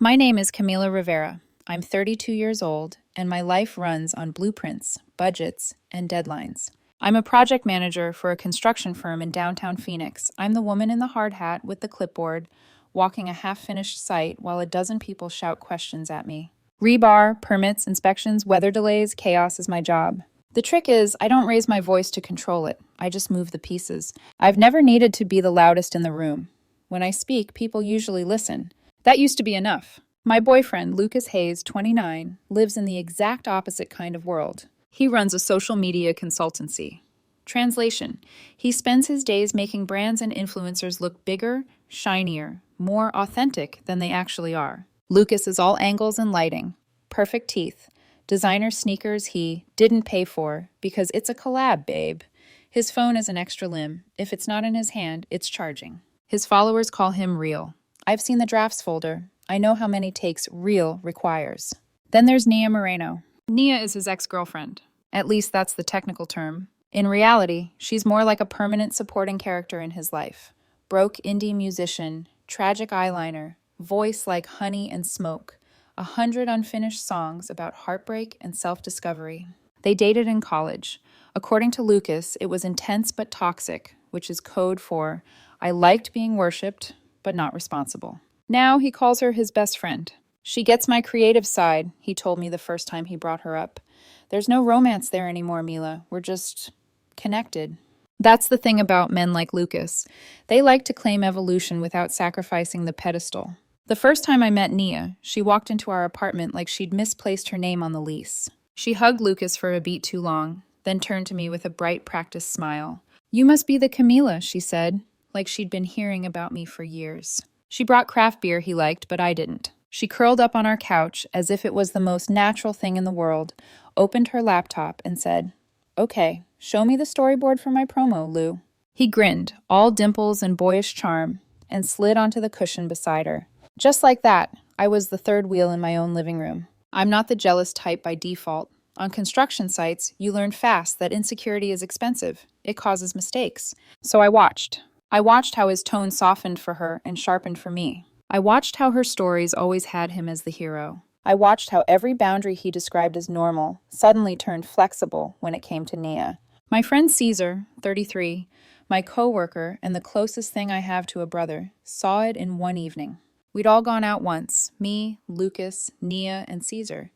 My name is Camila Rivera. I'm 32 years old, and my life runs on blueprints, budgets, and deadlines. I'm a project manager for a construction firm in downtown Phoenix. I'm the woman in the hard hat with the clipboard, walking a half finished site while a dozen people shout questions at me. Rebar, permits, inspections, weather delays, chaos is my job. The trick is, I don't raise my voice to control it. I just move the pieces. I've never needed to be the loudest in the room. When I speak, people usually listen. That used to be enough. My boyfriend, Lucas Hayes, 29, lives in the exact opposite kind of world. He runs a social media consultancy. Translation: he spends his days making brands and influencers look bigger, shinier, more authentic than they actually are. Lucas is all angles and lighting, perfect teeth, designer sneakers he didn't pay for because it's a collab, babe. His phone is an extra limb. If it's not in his hand, it's charging. His followers call him Real. I've seen the drafts folder. I know how many takes Real requires. Then there's Nia Moreno. Nia is his ex-girlfriend. At least that's the technical term. In reality, she's more like a permanent supporting character in his life. Broke indie musician, tragic eyeliner, voice like honey and smoke, 100 unfinished songs about heartbreak and self-discovery. They dated in college. According to Lucas, it was intense but toxic, which is code for I liked being worshipped, but not responsible. Now he calls her his best friend. She gets my creative side, he told me the first time he brought her up. There's no romance there anymore, Mila. We're just connected. That's the thing about men like Lucas. They like to claim evolution without sacrificing the pedestal. The first time I met Nia, she walked into our apartment like she'd misplaced her name on the lease. She hugged Lucas for a beat too long, then turned to me with a bright, practiced smile. "You must be the Camila," she said, like she'd been hearing about me for years. She brought craft beer he liked, but I didn't. She curled up on our couch as if it was the most natural thing in the world, opened her laptop, and said, "Okay, show me the storyboard for my promo, Lou." He grinned, all dimples and boyish charm, and slid onto the cushion beside her. Just like that, I was the third wheel in my own living room. I'm not the jealous type by default. On construction sites, you learn fast that insecurity is expensive. It causes mistakes. So I watched. I watched how his tone softened for her and sharpened for me. I watched how her stories always had him as the hero. I watched how every boundary he described as normal suddenly turned flexible when it came to Nia. My friend Caesar, 33, my coworker and the closest thing I have to a brother, saw it in one evening. We'd all gone out once, me, Lucas, Nia, and Caesar.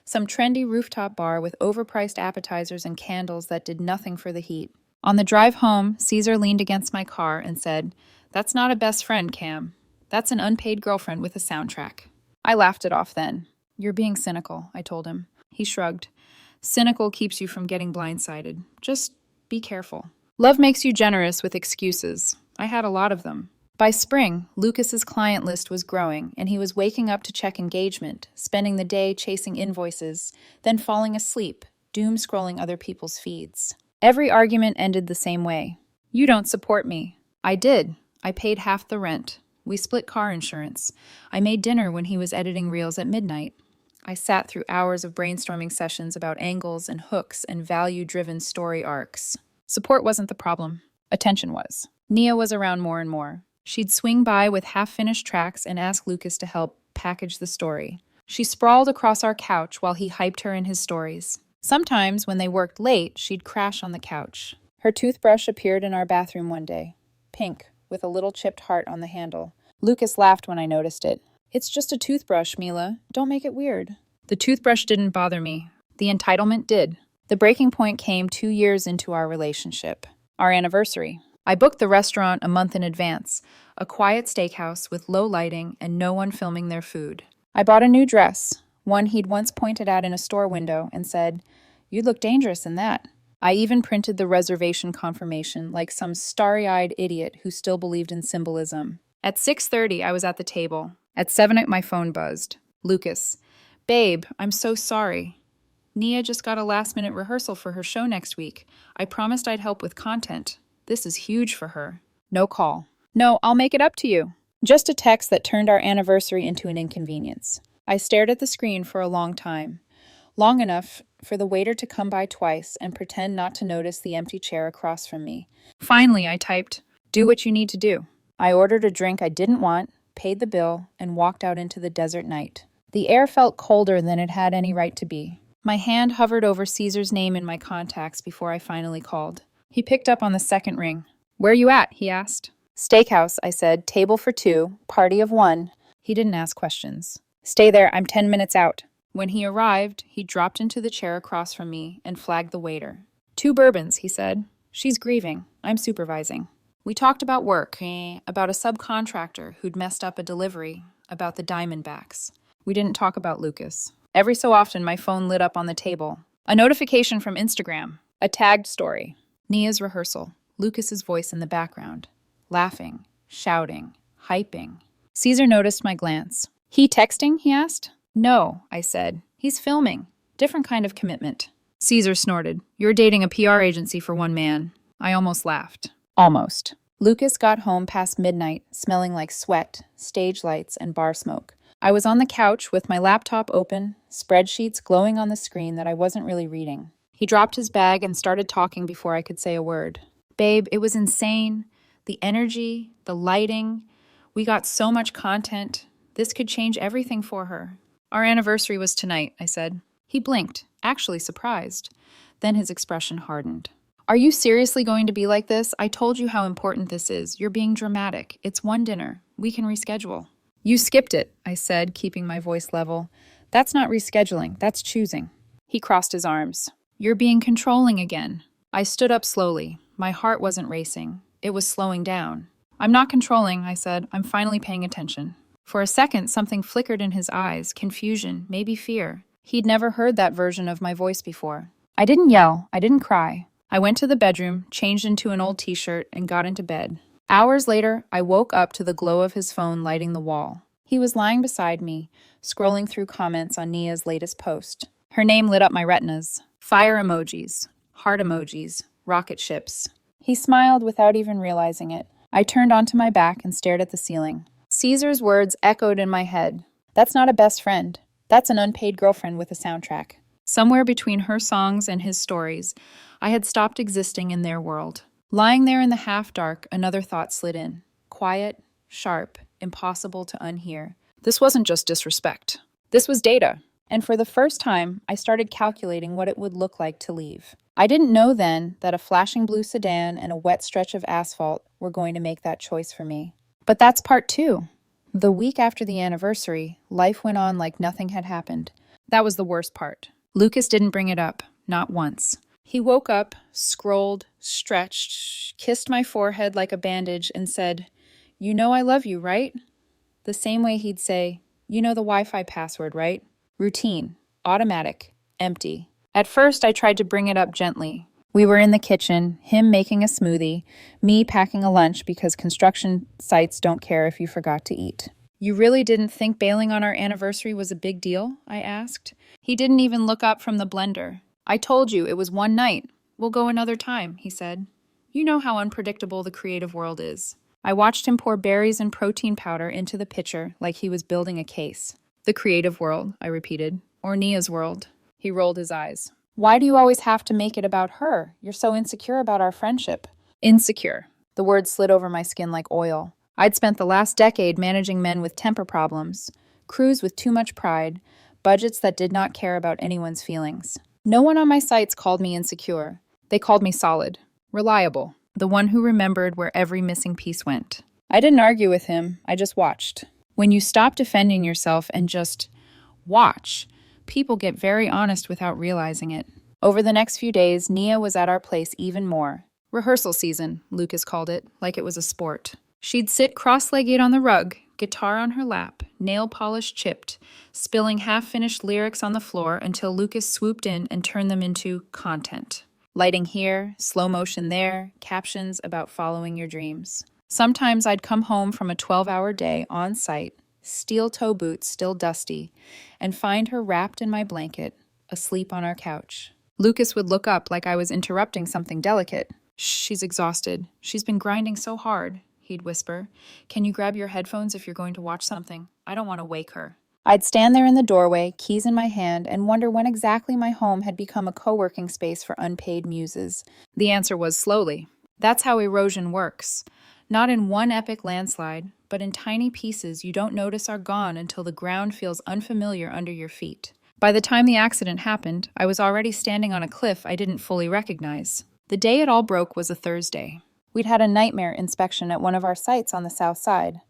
Some trendy rooftop bar with overpriced appetizers and candles that did nothing for the heat. On the drive home, Caesar leaned against my car and said, "That's not a best friend, Cam. That's an unpaid girlfriend with a soundtrack." I laughed it off then. "You're being cynical," I told him. He shrugged. "Cynical keeps you from getting blindsided. Just be careful. Love makes you generous with excuses. I had a lot of them." By spring, Lucas's client list was growing, and he was waking up to check engagement, spending the day chasing invoices, then falling asleep, doom scrolling other people's feeds. Every argument ended the same way. "You don't support me." I did. I paid half the rent. We split car insurance. I made dinner when he was editing reels at midnight. I sat through hours of brainstorming sessions about angles and hooks and value-driven story arcs. Support wasn't the problem. Attention was. Nia was around more and more. She'd swing by with half-finished tracks and ask Lucas to help package the story. She sprawled across our couch while he hyped her in his stories. Sometimes, when they worked late, she'd crash on the couch. Her toothbrush appeared in our bathroom one day, pink, with a little chipped heart on the handle. Lucas laughed when I noticed it. "It's just a toothbrush, Mila. Don't make it weird." The toothbrush didn't bother me. The entitlement did. The breaking point came 2 years into our relationship. Our anniversary. I booked the restaurant a month in advance, a quiet steakhouse with low lighting and no one filming their food. I bought a new dress, one he'd once pointed at in a store window and said, "You'd look dangerous in that." I even printed the reservation confirmation like some starry-eyed idiot who still believed in symbolism. At 6:30, I was at the table. At 7, my phone buzzed. Lucas. "Babe, I'm so sorry. Nia just got a last-minute rehearsal for her show next week. I promised I'd help with content. This is huge for her." No call. "No, I'll make it up to you." Just a text that turned our anniversary into an inconvenience. I stared at the screen for a long time. Long enough for the waiter to come by twice and pretend not to notice the empty chair across from me. Finally, I typed, "Do what you need to do." I ordered a drink I didn't want, paid the bill, and walked out into the desert night. The air felt colder than it had any right to be. My hand hovered over Caesar's name in my contacts before I finally called. He picked up on the second ring. "Where you at?" he asked. "Steakhouse," I said. "Table for 2, party of 1. He didn't ask questions. "Stay there, I'm 10 minutes out." When he arrived, he dropped into the chair across from me and flagged the waiter. "2 bourbons," he said. "She's grieving. I'm supervising." We talked about work, about a subcontractor who'd messed up a delivery, about the Diamondbacks. We didn't talk about Lucas. Every so often, my phone lit up on the table. A notification from Instagram. A tagged story. Nia's rehearsal. Lucas's voice in the background. Laughing, shouting, hyping. Caesar noticed my glance. "He texting?" he asked. "No," I said. "He's filming. Different kind of commitment." Caesar snorted. "You're dating a PR agency for one man." I almost laughed. Almost. Lucas got home past midnight, smelling like sweat, stage lights, and bar smoke. I was on the couch with my laptop open, spreadsheets glowing on the screen that I wasn't really reading. He dropped his bag and started talking before I could say a word. "Babe, it was insane. The energy, the lighting. We got so much content. This could change everything for her." "Our anniversary was tonight," I said. He blinked, actually surprised. Then his expression hardened. "Are you seriously going to be like this? I told you how important this is. You're being dramatic. It's one dinner. We can reschedule." "You skipped it," I said, keeping my voice level. "That's not rescheduling. That's choosing." He crossed his arms. "You're being controlling again." I stood up slowly. My heart wasn't racing. It was slowing down. "I'm not controlling," I said. "I'm finally paying attention." For a second, something flickered in his eyes, confusion, maybe fear. He'd never heard that version of my voice before. I didn't yell. I didn't cry. I went to the bedroom, changed into an old t-shirt, and got into bed. Hours later, I woke up to the glow of his phone lighting the wall. He was lying beside me, scrolling through comments on Nia's latest post. Her name lit up my retinas. Fire emojis, heart emojis, rocket ships. He smiled without even realizing it. I turned onto my back and stared at the ceiling. Caesar's words echoed in my head. "That's not a best friend. That's an unpaid girlfriend with a soundtrack." Somewhere between her songs and his stories, I had stopped existing in their world. Lying there in the half-dark, another thought slid in. Quiet, sharp, impossible to unhear. This wasn't just disrespect. This was data. And for the first time, I started calculating what it would look like to leave. I didn't know then that a flashing blue sedan and a wet stretch of asphalt were going to make that choice for me. But that's part 2. The week after the anniversary, life went on like nothing had happened. That was the worst part. Lucas didn't bring it up, not once. He woke up, scrolled, stretched, kissed my forehead like a bandage, and said, "You know I love you, right?" The same way he'd say, "You know the Wi-Fi password, right?" Routine, automatic, empty. At first, I tried to bring it up gently. We were in the kitchen, him making a smoothie, me packing a lunch because construction sites don't care if you forgot to eat. "You really didn't think bailing on our anniversary was a big deal?" I asked. He didn't even look up from the blender. "I told you it was one night. We'll go another time," he said. You know how unpredictable the creative world is. I watched him pour berries and protein powder into the pitcher like he was building a case. "The creative world," I repeated. "Or Nia's world." He rolled his eyes. "Why do you always have to make it about her? You're so insecure about our friendship." Insecure. The word slid over my skin like oil. I'd spent the last decade managing men with temper problems, crews with too much pride, budgets that did not care about anyone's feelings. No one on my sites called me insecure. They called me solid, reliable, the one who remembered where every missing piece went. I didn't argue with him. I just watched. When you stop defending yourself and just watch, people get very honest without realizing it. Over the next few days, Nia was at our place even more. Rehearsal season, Lucas called it, like it was a sport. She'd sit cross-legged on the rug, guitar on her lap, nail polish chipped, spilling half-finished lyrics on the floor until Lucas swooped in and turned them into content. Lighting here, slow motion there, captions about following your dreams. Sometimes I'd come home from a 12-hour day on site, steel-toe boots still dusty, and find her wrapped in my blanket, asleep on our couch. Lucas would look up like I was interrupting something delicate. "She's exhausted. She's been grinding so hard," he'd whisper. "Can you grab your headphones if you're going to watch something? I don't want to wake her." I'd stand there in the doorway, keys in my hand, and wonder when exactly my home had become a co-working space for unpaid muses. The answer was slowly. That's how erosion works. Not in one epic landslide, but in tiny pieces you don't notice are gone until the ground feels unfamiliar under your feet. By the time the accident happened, I was already standing on a cliff I didn't fully recognize. The day it all broke was a Thursday. We'd had a nightmare inspection at one of our sites on the south side.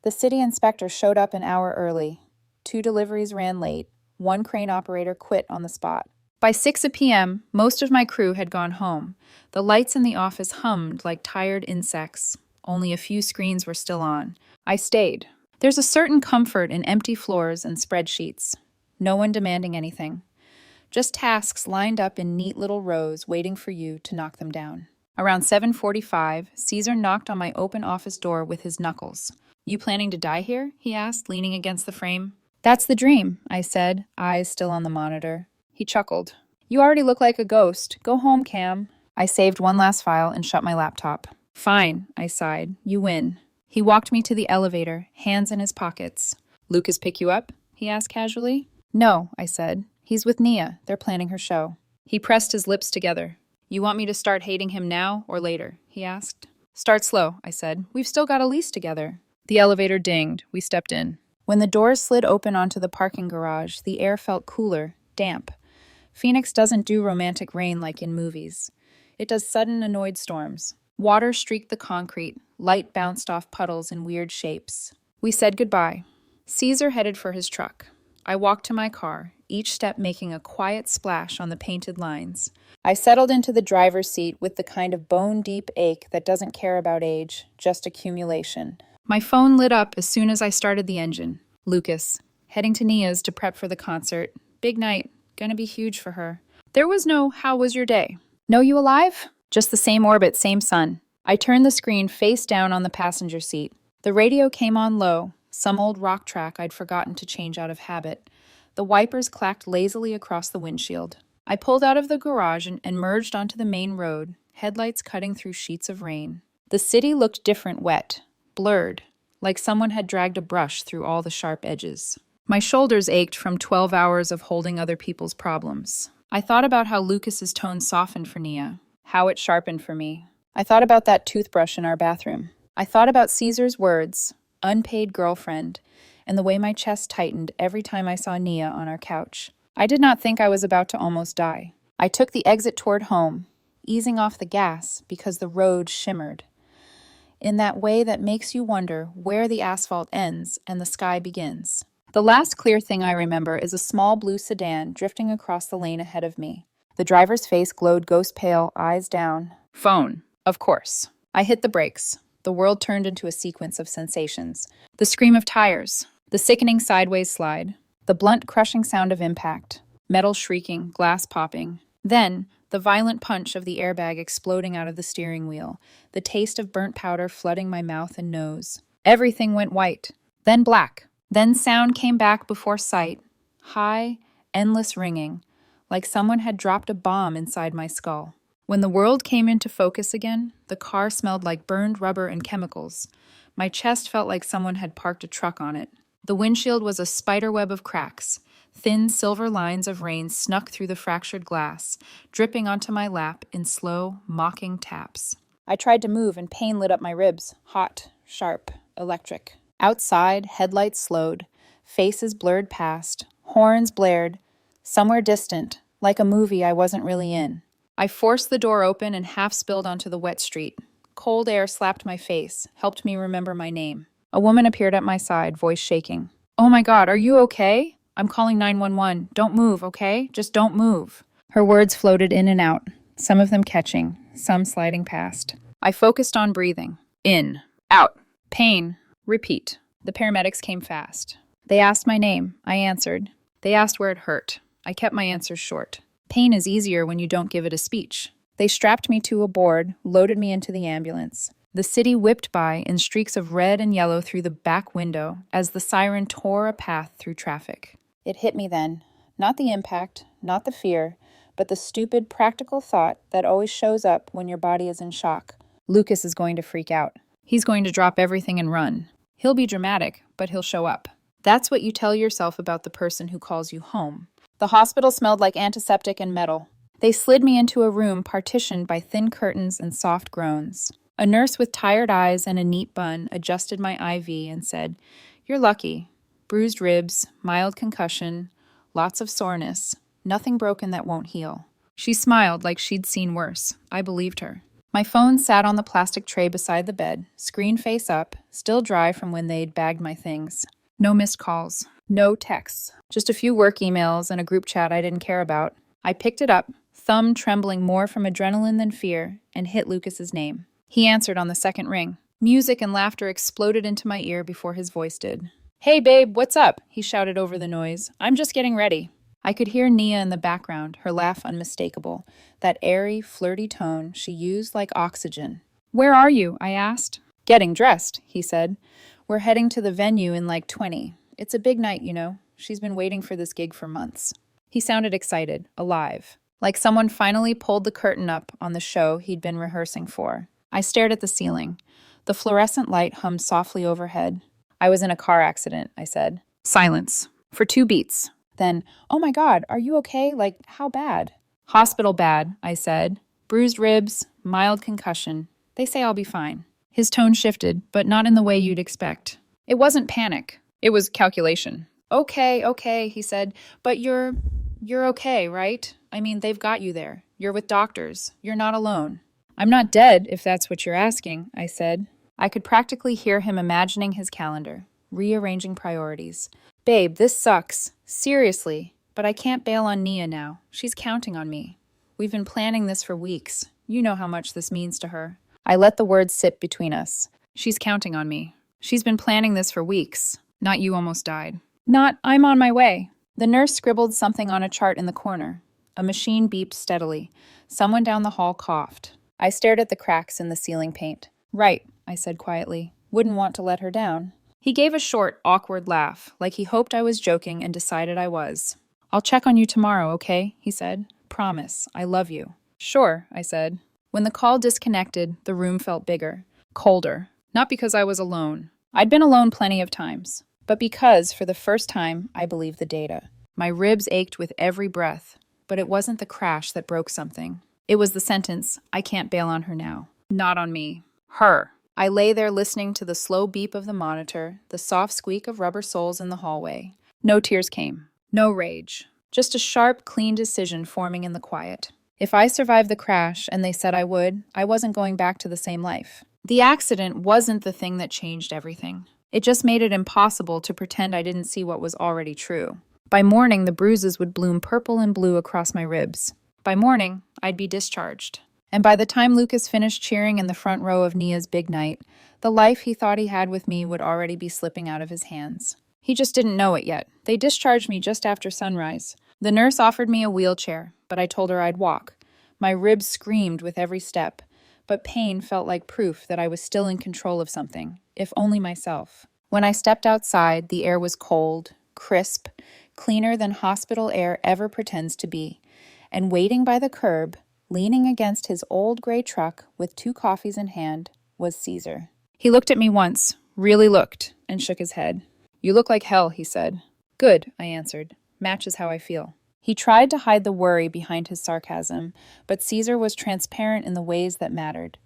The city inspector showed up an hour early. 2 deliveries ran late. 1 crane operator quit on the spot. By 6 p.m., most of my crew had gone home. The lights in the office hummed like tired insects. Only a few screens were still on. I stayed. There's a certain comfort in empty floors and spreadsheets. No one demanding anything. Just tasks lined up in neat little rows waiting for you to knock them down. Around 7:45, Caesar knocked on my open office door with his knuckles. "You planning to die here?" he asked, leaning against the frame. "That's the dream," I said, eyes still on the monitor. He chuckled. "You already look like a ghost. Go home, Cam." I saved one last file and shut my laptop. "Fine," I sighed. "You win." He walked me to the elevator, hands in his pockets. "Lucas pick you up?" he asked casually. "No," I said. "He's with Nia. They're planning her show." He pressed his lips together. "You want me to start hating him now or later?" he asked. "Start slow," I said. "We've still got a lease together." The elevator dinged. We stepped in. When the doors slid open onto the parking garage, the air felt cooler, damp. Phoenix doesn't do romantic rain like in movies. It does sudden, annoyed storms. Water streaked the concrete, light bounced off puddles in weird shapes. We said goodbye. Caesar headed for his truck. I walked to my car, each step making a quiet splash on the painted lines. I settled into the driver's seat with the kind of bone-deep ache that doesn't care about age, just accumulation. My phone lit up as soon as I started the engine. Lucas, heading to Nia's to prep for the concert. Big night, gonna be huge for her. There was no, "How was your day?" "Know you alive?" Just the same orbit, same sun. I turned the screen face down on the passenger seat. The radio came on low, some old rock track I'd forgotten to change out of habit. The wipers clacked lazily across the windshield. I pulled out of the garage and merged onto the main road, headlights cutting through sheets of rain. The city looked different, wet, blurred, like someone had dragged a brush through all the sharp edges. My shoulders ached from 12 hours of holding other people's problems. I thought about how Lucas's tone softened for Nia, how it sharpened for me. I thought about that toothbrush in our bathroom. I thought about Caesar's words, "unpaid girlfriend," and the way my chest tightened every time I saw Nia on our couch. I did not think I was about to almost die. I took the exit toward home, easing off the gas because the road shimmered. In that way that makes you wonder where the asphalt ends and the sky begins. The last clear thing I remember is a small blue sedan drifting across the lane ahead of me. The driver's face glowed ghost pale, eyes down. Phone. Of course. I hit the brakes. The world turned into a sequence of sensations. The scream of tires. The sickening sideways slide. The blunt crushing sound of impact. Metal shrieking, glass popping. Then, the violent punch of the airbag exploding out of the steering wheel. The taste of burnt powder flooding my mouth and nose. Everything went white. Then black. Then sound came back before sight. High, endless ringing. Like someone had dropped a bomb inside my skull. When the world came into focus again, the car smelled like burned rubber and chemicals. My chest felt like someone had parked a truck on it. The windshield was a spiderweb of cracks. Thin silver lines of rain snuck through the fractured glass, dripping onto my lap in slow, mocking taps. I tried to move and pain lit up my ribs, hot, sharp, electric. Outside, headlights slowed, faces blurred past, horns blared, somewhere distant, like a movie I wasn't really in. I forced the door open and half spilled onto the wet street. Cold air slapped my face, helped me remember my name. A woman appeared at my side, voice shaking. "Oh my God, are you okay? I'm calling 911. Don't move, okay? Just don't move." Her words floated in and out, some of them catching, some sliding past. I focused on breathing. In, out, pain, repeat. The paramedics came fast. They asked my name. I answered. They asked where it hurt. I kept my answers short. Pain is easier when you don't give it a speech. They strapped me to a board, loaded me into the ambulance. The city whipped by in streaks of red and yellow through the back window as the siren tore a path through traffic. It hit me then. Not the impact, not the fear, but the stupid, practical thought that always shows up when your body is in shock. Lucas is going to freak out. He's going to drop everything and run. He'll be dramatic, but he'll show up. That's what you tell yourself about the person who calls you home. The hospital smelled like antiseptic and metal. They slid me into a room partitioned by thin curtains and soft groans. A nurse with tired eyes and a neat bun adjusted my IV and said, "You're lucky. Bruised ribs, mild concussion, lots of soreness, nothing broken that won't heal." She smiled like she'd seen worse. I believed her. My phone sat on the plastic tray beside the bed, screen face up, still dry from when they'd bagged my things. No missed calls. No texts. Just a few work emails and a group chat I didn't care about. I picked it up, thumb trembling more from adrenaline than fear, and hit Lucas's name. He answered on the second ring. Music and laughter exploded into my ear before his voice did. "Hey, babe, what's up?" he shouted over the noise. "I'm just getting ready." I could hear Nia in the background, her laugh unmistakable, that airy, flirty tone she used like oxygen. "Where are you?" I asked. "Getting dressed," he said. "We're heading to the venue in like 20. It's a big night, you know. She's been waiting for this gig for months." He sounded excited, alive, like someone finally pulled the curtain up on the show he'd been rehearsing for. I stared at the ceiling. The fluorescent light hummed softly overhead. "I was in a car accident," I said. Silence. For 2 beats. Then, "Oh my God, are you okay? Like, how bad?" "Hospital bad," I said. "Bruised ribs, mild concussion. They say I'll be fine." His tone shifted, but not in the way you'd expect. It wasn't panic. It was calculation. Okay, he said. "But you're okay, right? I mean, they've got you there. You're with doctors. You're not alone." "I'm not dead, if that's what you're asking," I said. I could practically hear him imagining his calendar, rearranging priorities. "Babe, this sucks. Seriously. But I can't bail on Nia now. She's counting on me. We've been planning this for weeks. You know how much this means to her." I let the words sit between us. "She's counting on me. She's been planning this for weeks. Not you almost died. Not, I'm on my way." The nurse scribbled something on a chart in the corner. A machine beeped steadily. Someone down the hall coughed. I stared at the cracks in the ceiling paint. "Right," I said quietly. "Wouldn't want to let her down." He gave a short, awkward laugh, like he hoped I was joking and decided I was. "I'll check on you tomorrow, okay?" he said. "Promise. I love you." "Sure," I said. When the call disconnected, the room felt bigger, colder. Not because I was alone. I'd been alone plenty of times. But because, for the first time, I believed the data. My ribs ached with every breath, but it wasn't the crash that broke something. It was the sentence, "I can't bail on her now." Not on me. Her. I lay there listening to the slow beep of the monitor, the soft squeak of rubber soles in the hallway. No tears came. No rage. Just a sharp, clean decision forming in the quiet. If I survived the crash, and they said I would, I wasn't going back to the same life. The accident wasn't the thing that changed everything. It just made it impossible to pretend I didn't see what was already true. By morning, the bruises would bloom purple and blue across my ribs. By morning, I'd be discharged. And by the time Lucas finished cheering in the front row of Nia's big night, the life he thought he had with me would already be slipping out of his hands. He just didn't know it yet. They discharged me just after sunrise. The nurse offered me a wheelchair, but I told her I'd walk. My ribs screamed with every step, but pain felt like proof that I was still in control of something, if only myself. When I stepped outside, the air was cold, crisp, cleaner than hospital air ever pretends to be. And waiting by the curb, leaning against his old gray truck with 2 coffees in hand, was Caesar. He looked at me once, really looked, and shook his head. "You look like hell," he said. "Good," I answered. "Matches how I feel." He tried to hide the worry behind his sarcasm, but Caesar was transparent in the ways that mattered.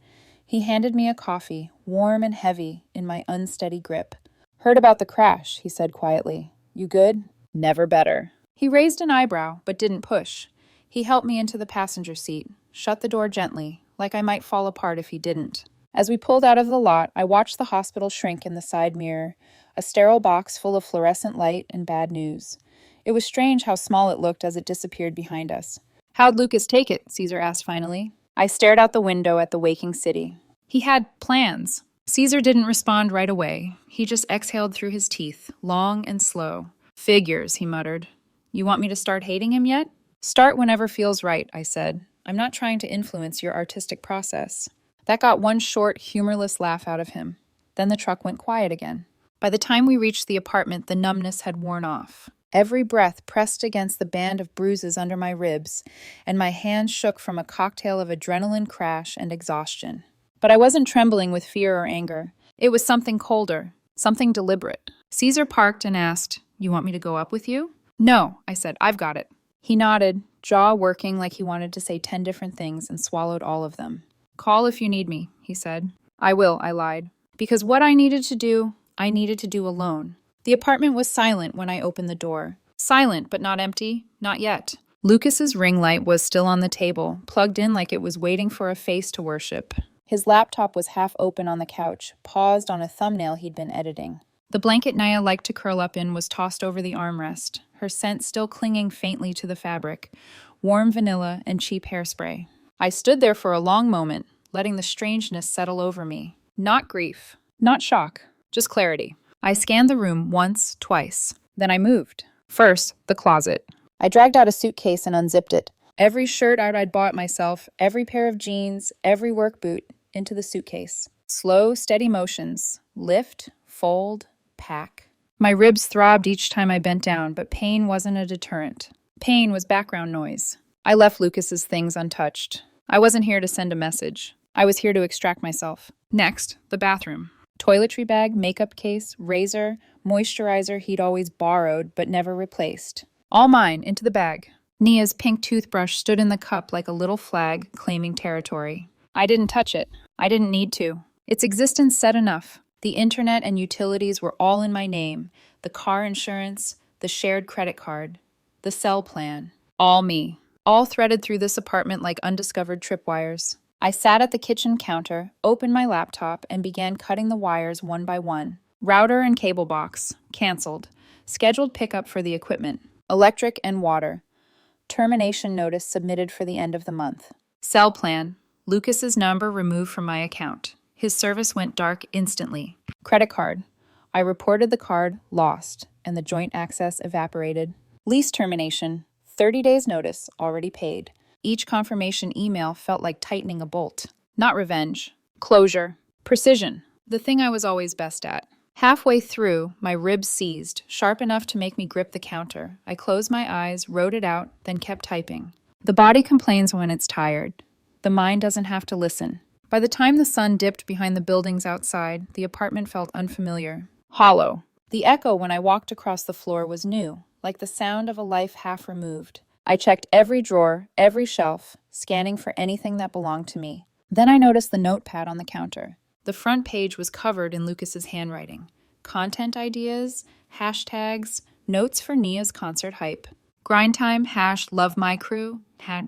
He handed me a coffee, warm and heavy, in my unsteady grip. "Heard about the crash," he said quietly. "You good?" "Never better." He raised an eyebrow, but didn't push. He helped me into the passenger seat, shut the door gently, like I might fall apart if he didn't. As we pulled out of the lot, I watched the hospital shrink in the side mirror, a sterile box full of fluorescent light and bad news. It was strange how small it looked as it disappeared behind us. "How'd Lucas take it?" Caesar asked finally. I stared out the window at the waking city. He had plans. Caesar didn't respond right away. He just exhaled through his teeth, long and slow. "Figures," he muttered. "You want me to start hating him yet?" "Start whenever feels right," I said. "I'm not trying to influence your artistic process." That got one short, humorless laugh out of him. Then the truck went quiet again. By the time we reached the apartment, the numbness had worn off. Every breath pressed against the band of bruises under my ribs, and my hands shook from a cocktail of adrenaline crash and exhaustion. But I wasn't trembling with fear or anger. It was something colder, something deliberate. Caesar parked and asked, "You want me to go up with you?" "No," I said. "I've got it." He nodded, jaw working like he wanted to say 10 different things, and swallowed all of them. "Call if you need me," he said. I will, I lied. Because what I needed to do alone. The apartment was silent when I opened the door. Silent, but not empty. Not yet. Lucas's ring light was still on the table, plugged in like it was waiting for a face to worship. His laptop was half open on the couch, paused on a thumbnail he'd been editing. The blanket Naya liked to curl up in was tossed over the armrest, her scent still clinging faintly to the fabric, warm vanilla and cheap hairspray. I stood there for a long moment, letting the strangeness settle over me. Not grief, not shock, just clarity. I scanned the room once, twice. Then I moved. First, the closet. I dragged out a suitcase and unzipped it. Every shirt I'd bought myself, every pair of jeans, every work boot, into the suitcase. Slow, steady motions. Lift, fold, pack. My ribs throbbed each time I bent down, but pain wasn't a deterrent. Pain was background noise. I left Lucas's things untouched. I wasn't here to send a message. I was here to extract myself. Next, the bathroom. Toiletry bag, makeup case, razor, moisturizer he'd always borrowed but never replaced. All mine, into the bag. Nia's pink toothbrush stood in the cup like a little flag, claiming territory. I didn't touch it. I didn't need to. Its existence said enough. The internet and utilities were all in my name. The car insurance, the shared credit card, the cell plan. All me. All threaded through this apartment like undiscovered tripwires. I sat at the kitchen counter, opened my laptop, and began cutting the wires one by one. Router and cable box. Canceled. Scheduled pickup for the equipment. Electric and water. Termination notice submitted for the end of the month. Cell plan. Lucas's number removed from my account. His service went dark instantly. Credit card. I reported the card lost, and the joint access evaporated. Lease termination. 30 days notice, already paid. Each confirmation email felt like tightening a bolt. Not revenge. Closure. Precision. The thing I was always best at. Halfway through, my ribs seized, sharp enough to make me grip the counter. I closed my eyes, wrote it out, then kept typing. The body complains when it's tired. The mind doesn't have to listen. By the time the sun dipped behind the buildings outside, the apartment felt unfamiliar. Hollow. The echo when I walked across the floor was new, like the sound of a life half removed. I checked every drawer, every shelf, scanning for anything that belonged to me. Then I noticed the notepad on the counter. The front page was covered in Lucas's handwriting. Content ideas, hashtags, notes for Nia's concert hype. Grind time, #love my crew,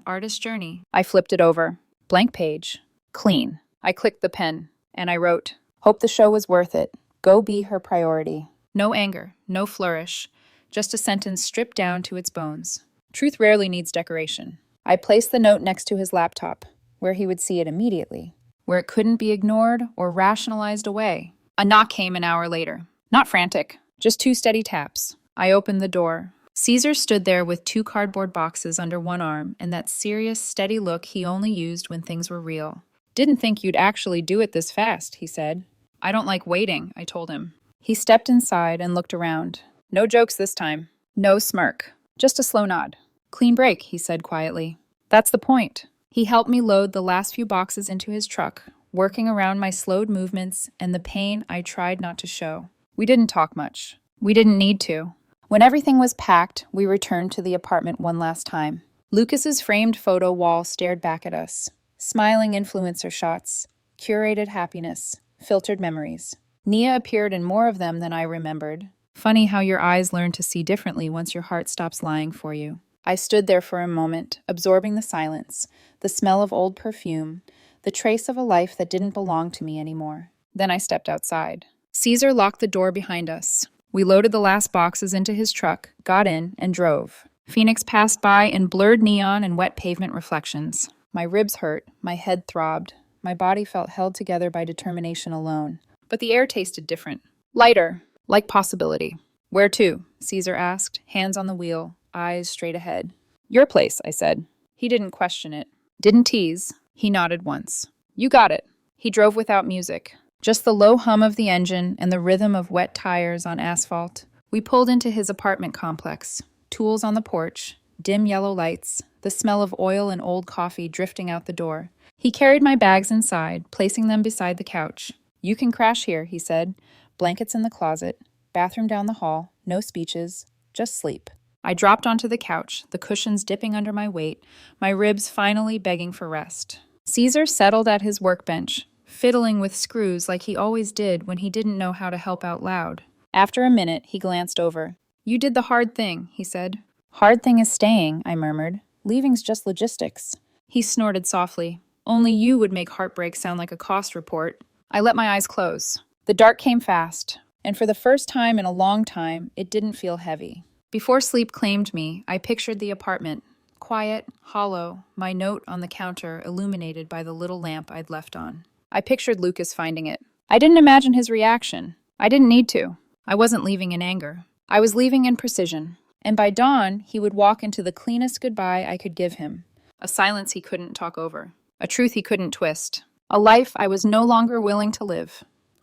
#artist journey. I flipped it over. Blank page. Clean. I clicked the pen, and I wrote, "Hope the show was worth it. Go be her priority." No anger, no flourish, just a sentence stripped down to its bones. Truth rarely needs decoration. I placed the note next to his laptop, where he would see it immediately, where it couldn't be ignored or rationalized away. A knock came an hour later. Not frantic, just 2 steady taps. I opened the door. Caesar stood there with 2 cardboard boxes under one arm and that serious, steady look he only used when things were real. "Didn't think you'd actually do it this fast," he said. "I don't like waiting," I told him. He stepped inside and looked around. No jokes this time. No smirk. Just a slow nod. "Clean break," he said quietly. "That's the point." He helped me load the last few boxes into his truck, working around my slowed movements and the pain I tried not to show. We didn't talk much. We didn't need to. When everything was packed, we returned to the apartment one last time. Lucas's framed photo wall stared back at us. Smiling influencer shots, curated happiness, filtered memories. Nia appeared in more of them than I remembered. Funny how your eyes learn to see differently once your heart stops lying for you. I stood there for a moment, absorbing the silence, the smell of old perfume, the trace of a life that didn't belong to me anymore. Then I stepped outside. Caesar locked the door behind us. We loaded the last boxes into his truck, got in, and drove. Phoenix passed by in blurred neon and wet pavement reflections. My ribs hurt, my head throbbed, my body felt held together by determination alone. But the air tasted different. Lighter, like possibility. "Where to?" Caesar asked, hands on the wheel, eyes straight ahead. "Your place," I said. He didn't question it. Didn't tease. He nodded once. "You got it." He drove without music. Just the low hum of the engine and the rhythm of wet tires on asphalt. We pulled into his apartment complex. Tools on the porch, dim yellow lights, the smell of oil and old coffee drifting out the door. He carried my bags inside, placing them beside the couch. "You can crash here," he said. "Blankets in the closet, bathroom down the hall, no speeches, just sleep." I dropped onto the couch, the cushions dipping under my weight, my ribs finally begging for rest. Caesar settled at his workbench, fiddling with screws like he always did when he didn't know how to help out loud. After a minute, he glanced over. "You did the hard thing," he said. "Hard thing is staying," I murmured. "Leaving's just logistics." He snorted softly. "Only you would make heartbreak sound like a cost report." I let my eyes close. The dark came fast, and for the first time in a long time, it didn't feel heavy. Before sleep claimed me, I pictured the apartment. Quiet, hollow, my note on the counter illuminated by the little lamp I'd left on. I pictured Lucas finding it. I didn't imagine his reaction. I didn't need to. I wasn't leaving in anger. I was leaving in precision. And by dawn, he would walk into the cleanest goodbye I could give him. A silence he couldn't talk over. A truth he couldn't twist. A life I was no longer willing to live.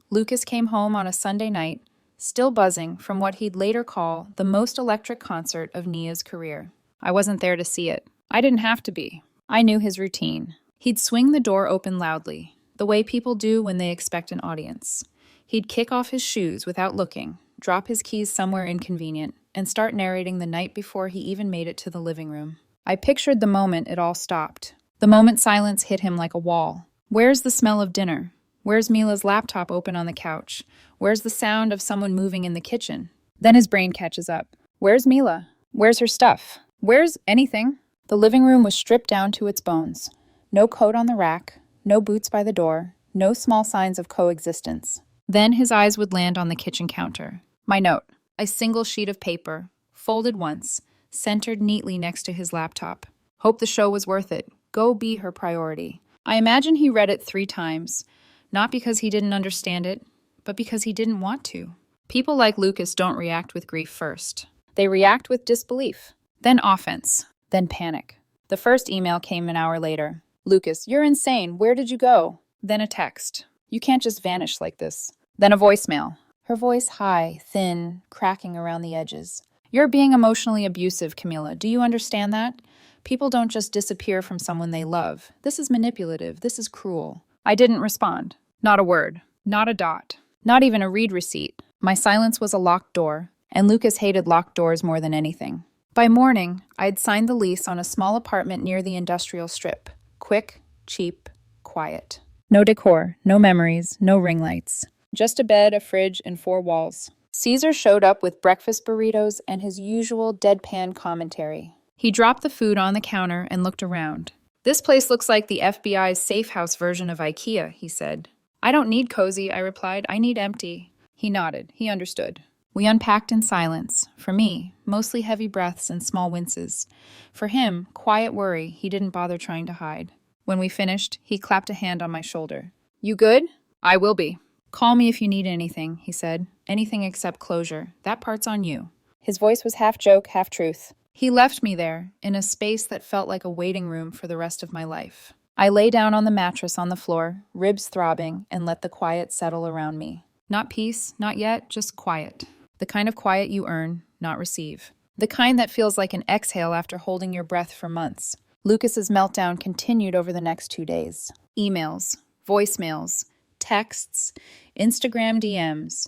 Lucas came home on a Sunday night, still buzzing from what he'd later call the most electric concert of Nia's career. I wasn't there to see it. I didn't have to be. I knew his routine. He'd swing the door open loudly, the way people do when they expect an audience. He'd kick off his shoes without looking, drop his keys somewhere inconvenient, and start narrating the night before he even made it to the living room. I pictured the moment it all stopped. The moment silence hit him like a wall. Where's the smell of dinner? Where's Mila's laptop open on the couch? Where's the sound of someone moving in the kitchen? Then his brain catches up. Where's Mila? Where's her stuff? Where's anything? The living room was stripped down to its bones. No coat on the rack, no boots by the door, no small signs of coexistence. Then his eyes would land on the kitchen counter. My note, a single sheet of paper, folded once, centered neatly next to his laptop. Hope the show was worth it. Go be her priority. I imagine he read it 3 times, not because he didn't understand it, but because he didn't want to. People like Lucas don't react with grief first. They react with disbelief, then offense, then panic. The first email came an hour later. "Lucas, you're insane. Where did you go?" Then a text. "You can't just vanish like this." Then a voicemail. Her voice high, thin, cracking around the edges. "You're being emotionally abusive, Camila. Do you understand that? People don't just disappear from someone they love. This is manipulative. This is cruel." I didn't respond. Not a word. Not a dot. Not even a read receipt. My silence was a locked door, and Lucas hated locked doors more than anything. By morning, I'd signed the lease on a small apartment near the industrial strip. Quick, cheap, quiet. No decor, no memories, no ring lights. Just a bed, a fridge, and 4 walls. Caesar showed up with breakfast burritos and his usual deadpan commentary. He dropped the food on the counter and looked around. "This place looks like the FBI's safe house version of IKEA," he said. "I don't need cozy," I replied. "I need empty." He nodded. He understood. We unpacked in silence. For me, mostly heavy breaths and small winces. For him, quiet worry he didn't bother trying to hide. When we finished, he clapped a hand on my shoulder. "You good?" "I will be." "Call me if you need anything," he said. "Anything except closure. That part's on you." His voice was half joke, half truth. He left me there, in a space that felt like a waiting room for the rest of my life. I lay down on the mattress on the floor, ribs throbbing, and let the quiet settle around me. Not peace, not yet, just quiet. The kind of quiet you earn, not receive. The kind that feels like an exhale after holding your breath for months. Lucas's meltdown continued over the next 2 days. Emails, voicemails, texts, Instagram DMs.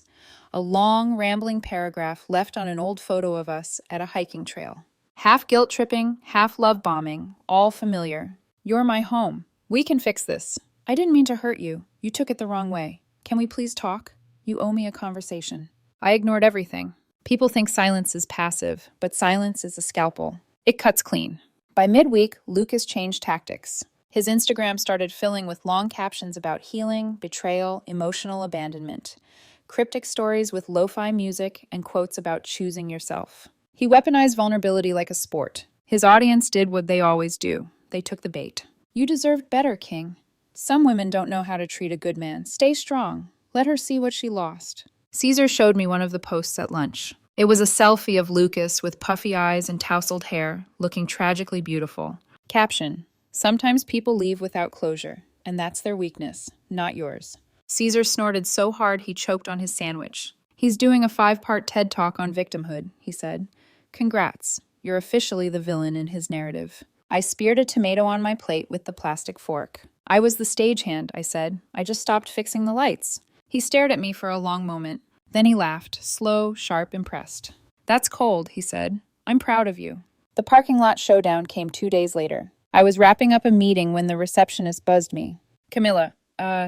A long, rambling paragraph left on an old photo of us at a hiking trail. Half guilt-tripping, half love-bombing, all familiar. "You're my home. We can fix this. I didn't mean to hurt you. You took it the wrong way. Can we please talk? You owe me a conversation." I ignored everything. People think silence is passive, but silence is a scalpel. It cuts clean. By midweek, Lucas changed tactics. His Instagram started filling with long captions about healing, betrayal, emotional abandonment. Cryptic stories with lo-fi music and quotes about choosing yourself. He weaponized vulnerability like a sport. His audience did what they always do. They took the bait. "You deserved better, King. Some women don't know how to treat a good man. Stay strong. Let her see what she lost." Caesar showed me one of the posts at lunch. It was a selfie of Lucas with puffy eyes and tousled hair, looking tragically beautiful. Caption: "Sometimes people leave without closure, and that's their weakness, not yours." Caesar snorted so hard he choked on his sandwich. "He's doing a 5-part TED Talk on victimhood," he said. "Congrats, you're officially the villain in his narrative." I speared a tomato on my plate with the plastic fork. "I was the stagehand," I said. "I just stopped fixing the lights." He stared at me for a long moment. Then he laughed, slow, sharp, impressed. "That's cold," he said. "I'm proud of you." The parking lot showdown came 2 days later. I was wrapping up a meeting when the receptionist buzzed me. "Camilla,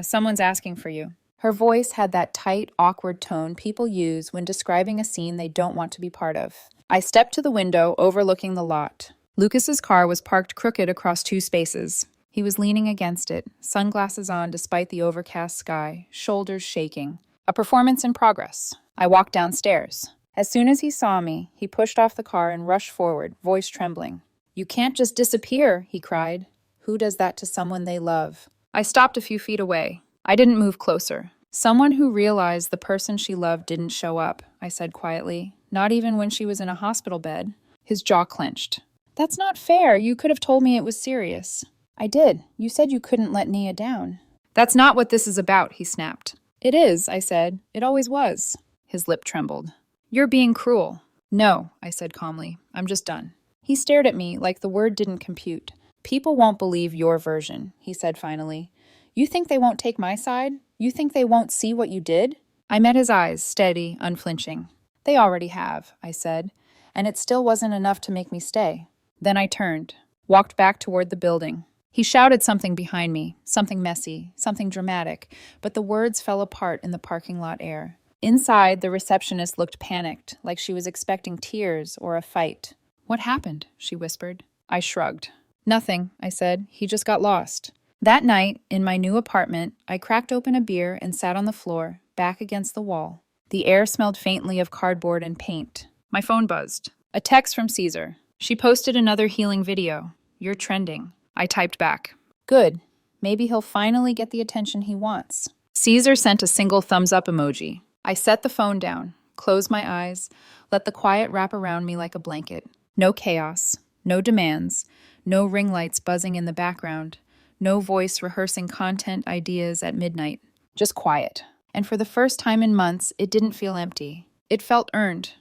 Someone's asking for you. Her voice had that tight, awkward tone people use when describing a scene they don't want to be part of. I stepped to the window overlooking the lot. Lucas's car was parked crooked across two spaces. He was leaning against it, sunglasses on despite the overcast sky, shoulders shaking. A performance in progress. I walked downstairs. As soon as he saw me, he pushed off the car and rushed forward, voice trembling. "You can't just disappear," he cried. "Who does that to someone they love?" I stopped a few feet away. I didn't move closer. "Someone who realized the person she loved didn't show up," I said quietly. "Not even when she was in a hospital bed." His jaw clenched. "That's not fair. You could have told me it was serious." "I did. You said you couldn't let Nia down." "That's not what this is about," he snapped. "It is," I said. "It always was." His lip trembled. "You're being cruel." "No," I said calmly. "I'm just done." He stared at me like the word didn't compute. "People won't believe your version," he said finally. "You think they won't take my side? You think they won't see what you did?" I met his eyes, steady, unflinching. "They already have," I said, and it still wasn't enough to make me stay. Then I turned, walked back toward the building. He shouted something behind me, something messy, something dramatic, but the words fell apart in the parking lot air. Inside, the receptionist looked panicked, like she was expecting tears or a fight. "What happened?" she whispered. I shrugged. "Nothing," I said. "He just got lost." That night, in my new apartment, I cracked open a beer and sat on the floor, back against the wall. The air smelled faintly of cardboard and paint. My phone buzzed. A text from Caesar. She posted another healing video. "You're trending." I typed back. "Good. Maybe he'll finally get the attention he wants." Caesar sent a single thumbs-up emoji. I set the phone down, closed my eyes, let the quiet wrap around me like a blanket. No chaos, no demands, no ring lights buzzing in the background, no voice rehearsing content ideas at midnight. Just quiet. And for the first time in months, it didn't feel empty. It felt earned.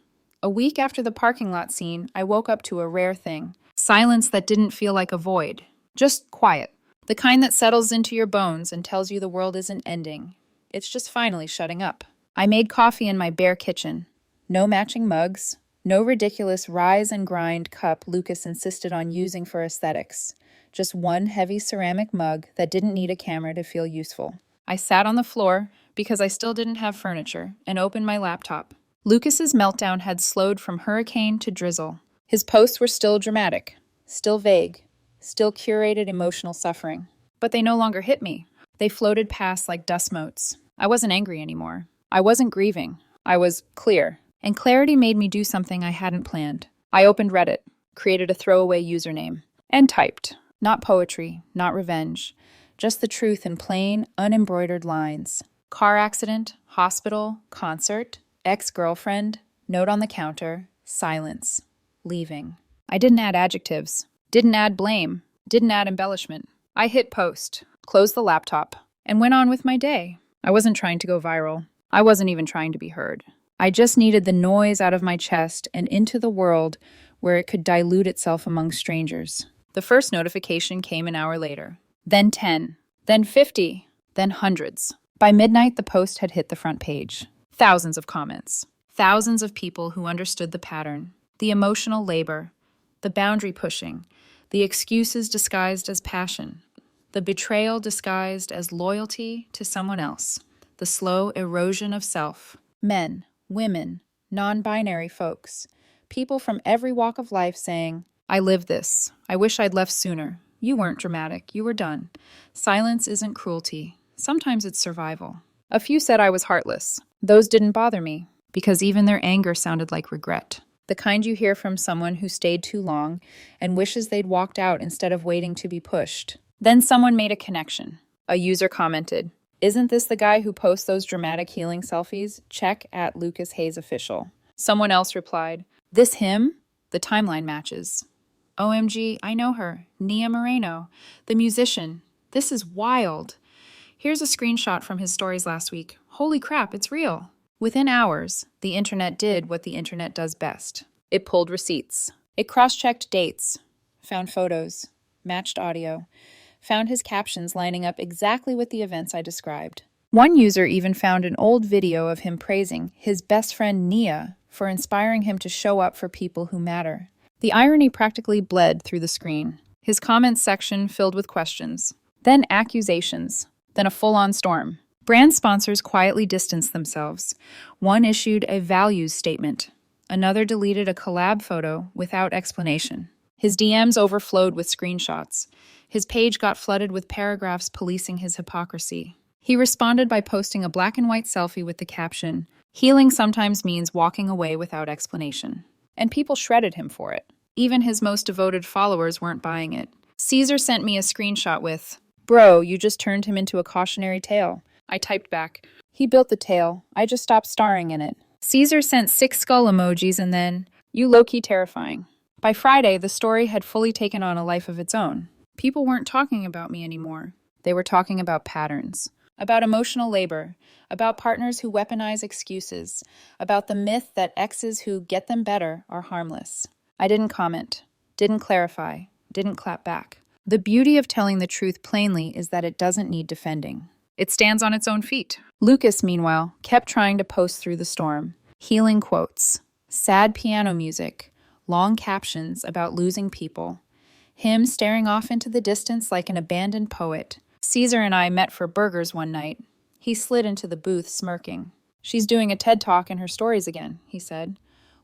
A week after the parking lot scene, I woke up to a rare thing. Silence that didn't feel like a void. Just quiet. The kind that settles into your bones and tells you the world isn't ending. It's just finally shutting up. I made coffee in my bare kitchen. No matching mugs. No ridiculous rise and grind cup Lucas insisted on using for aesthetics. Just one heavy ceramic mug that didn't need a camera to feel useful. I sat on the floor, because I still didn't have furniture, and opened my laptop. Lucas's meltdown had slowed from hurricane to drizzle. His posts were still dramatic, still vague, still curated emotional suffering. But they no longer hit me. They floated past like dust motes. I wasn't angry anymore. I wasn't grieving. I was clear. And clarity made me do something I hadn't planned. I opened Reddit, created a throwaway username, and typed. Not poetry, not revenge. Just the truth in plain, unembroidered lines. Car accident, hospital, concert, ex-girlfriend, note on the counter, silence, leaving. I didn't add adjectives, didn't add blame, didn't add embellishment. I hit post, closed the laptop, and went on with my day. I wasn't trying to go viral. I wasn't even trying to be heard. I just needed the noise out of my chest and into the world where it could dilute itself among strangers. The first notification came an hour later. Then 10. Then 50. Then hundreds. By midnight, the post had hit the front page. Thousands of comments. Thousands of people who understood the pattern. The emotional labor. The boundary pushing. The excuses disguised as passion. The betrayal disguised as loyalty to someone else. The slow erosion of self. Men, women, non-binary folks. People from every walk of life saying, "I lived this. I wish I'd left sooner. You weren't dramatic. You were done. Silence isn't cruelty. Sometimes it's survival." A few said I was heartless. Those didn't bother me, because even their anger sounded like regret. The kind you hear from someone who stayed too long and wishes they'd walked out instead of waiting to be pushed. Then someone made a connection. A user commented, "Isn't this the guy who posts those dramatic healing selfies? Check at Lucas Hayes Official." Someone else replied, "This him? The timeline matches." "OMG, I know her. Nia Moreno, the musician. This is wild. Here's a screenshot from his stories last week. Holy crap, it's real." Within hours, the internet did what the internet does best. It pulled receipts. It cross-checked dates, found photos, matched audio, found his captions lining up exactly with the events I described. One user even found an old video of him praising his best friend Nia for inspiring him to show up for people who matter. The irony practically bled through the screen. His comments section filled with questions, then accusations. then a full-on storm. Brand sponsors quietly distanced themselves. One issued a values statement. Another deleted a collab photo without explanation. His DMs overflowed with screenshots. His page got flooded with paragraphs policing his hypocrisy. He responded by posting a black and white selfie with the caption, "Healing sometimes means walking away without explanation." And people shredded him for it. Even his most devoted followers weren't buying it. Caesar sent me a screenshot with, "Bro, you just turned him into a cautionary tale." I typed back, "He built the tale. I just stopped starring in it." Caesar sent 6 skull emojis and then, "You low-key terrifying." By Friday, the story had fully taken on a life of its own. People weren't talking about me anymore. They were talking about patterns, about emotional labor, about partners who weaponize excuses, about the myth that exes who get them better are harmless. I didn't comment, didn't clarify, didn't clap back. The beauty of telling the truth plainly is that it doesn't need defending. It stands on its own feet. Lucas, meanwhile, kept trying to post through the storm. Healing quotes, sad piano music, long captions about losing people, him staring off into the distance like an abandoned poet. Caesar and I met for burgers one night. He slid into the booth, smirking. "She's doing a TED Talk in her stories again," he said.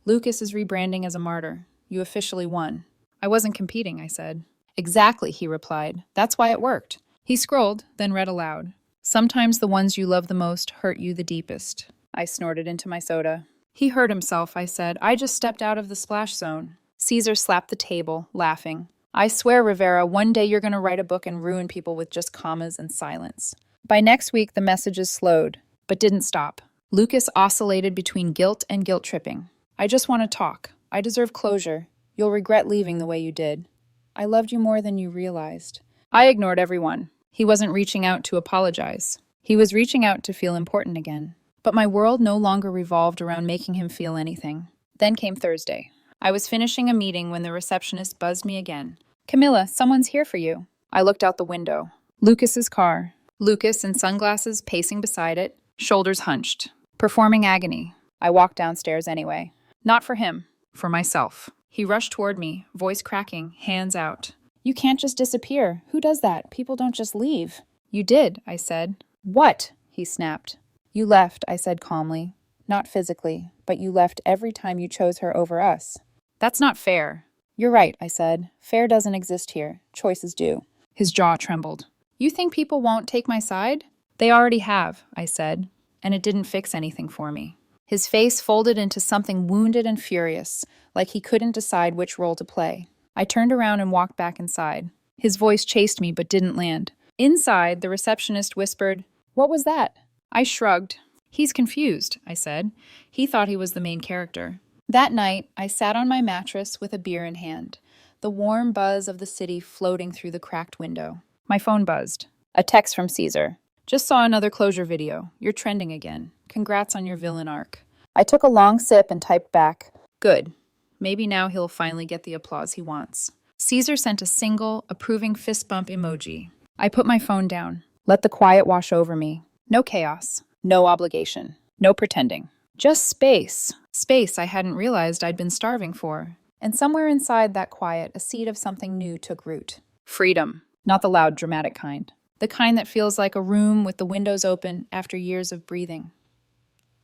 "Lucas is rebranding as a martyr. You officially won." "I wasn't competing," I said. "Exactly," he replied. "That's why it worked." He scrolled, then read aloud. "Sometimes the ones you love the most hurt you the deepest." I snorted into my soda. "He hurt himself," I said. "I just stepped out of the splash zone." Caesar slapped the table, laughing. "I swear, Rivera, one day you're going to write a book and ruin people with just commas and silence." By next week, the messages slowed, but didn't stop. Lucas oscillated between guilt and guilt tripping. "I just want to talk. I deserve closure. You'll regret leaving the way you did. I loved you more than you realized." I ignored everyone. He wasn't reaching out to apologize. He was reaching out to feel important again. But my world no longer revolved around making him feel anything. Then came Thursday. I was finishing a meeting when the receptionist buzzed me again. "Camilla, someone's here for you." I looked out the window. Lucas's car. Lucas in sunglasses pacing beside it, shoulders hunched, performing agony. I walked downstairs anyway. Not for him, for myself. He rushed toward me, voice cracking, hands out. "You can't just disappear. Who does that? People don't just leave." "You did," I said. "What?" he snapped. "You left," I said calmly. "Not physically, but you left every time you chose her over us." "That's not fair." "You're right," I said. "Fair doesn't exist here. Choices do." His jaw trembled. "You think people won't take my side?" "They already have," I said, and it didn't fix anything for me. His face folded into something wounded and furious, like he couldn't decide which role to play. I turned around and walked back inside. His voice chased me but didn't land. Inside, the receptionist whispered, "What was that?" I shrugged. "He's confused," I said. He thought he was the main character. That night, I sat on my mattress with a beer in hand, the warm buzz of the city floating through the cracked window. My phone buzzed. A text from Caesar. "Just saw another closure video. You're trending again. Congrats on your villain arc." I took a long sip and typed back, "Good. Maybe now he'll finally get the applause he wants." Caesar sent a single, approving fist bump emoji. I put my phone down. Let the quiet wash over me. No chaos. No obligation. No pretending. Just space. Space I hadn't realized I'd been starving for. And somewhere inside that quiet, a seed of something new took root. Freedom. Not the loud, dramatic kind. The kind that feels like a room with the windows open after years of breathing.